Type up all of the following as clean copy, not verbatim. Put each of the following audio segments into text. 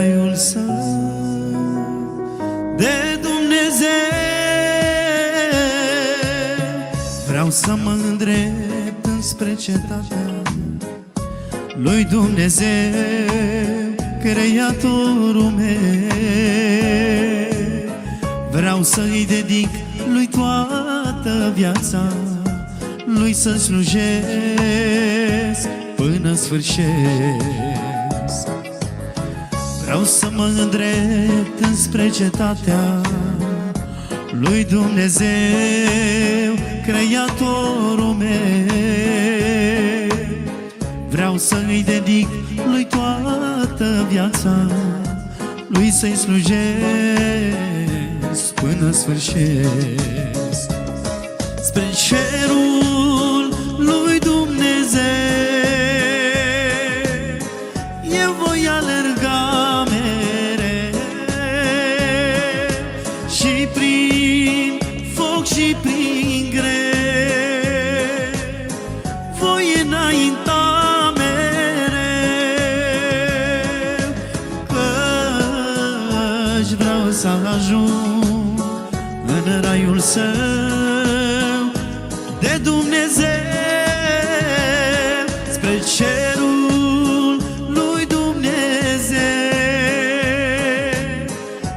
raiul său de Dumnezeu. Vreau să mă îndrept înspre cetatea lui Dumnezeu, Creatorul meu. Vreau să-i dedic lui toată viața, lui să slujesc până sfârșesc. Vreau să mă îndrept înspre cetatea lui Dumnezeu, Creatorul meu. Vreau să-i dedic lui toată viața, lui să-i slujesc până sfârșesc. Spre cerul lui Dumnezeu eu voi alerga mereu, și prin foc și prin greu voi înainta mereu, căci vreau să ajung în raiul său de Dumnezeu. Spre cerul lui Dumnezeu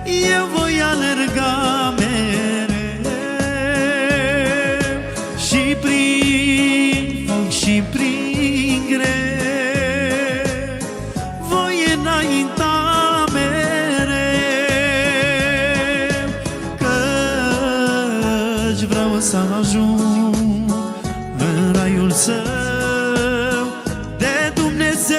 eu voi alerga mereu, și prin foc și prin greu voi înainta mereu, căci vreau să ajung în raiul său de Dumnezeu.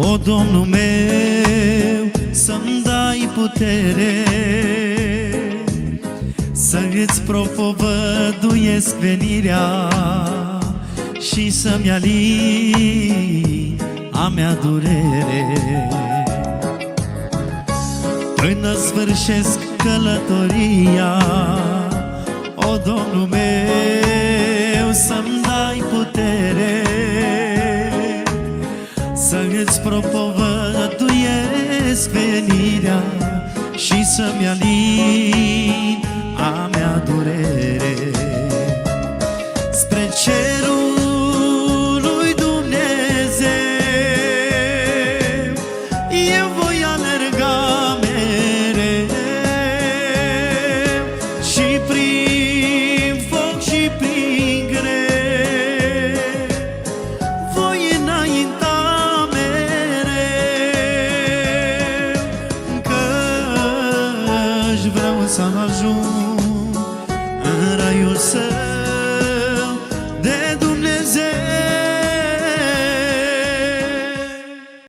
O, Domnul meu, să-mi dai putere să-ți propovăduiesc venirea și să-mi alin a mea durere, până sfârșesc călătoria. O, Domnul meu, să-mi dai putere să-ți propovăduiesc venirea și să-mi alin a mea durere. Spre cerul lui Dumnezeu eu voi alerga mereu, și prin foc și prin greu voi înainta mereu, căci vreau să ajung în raiul său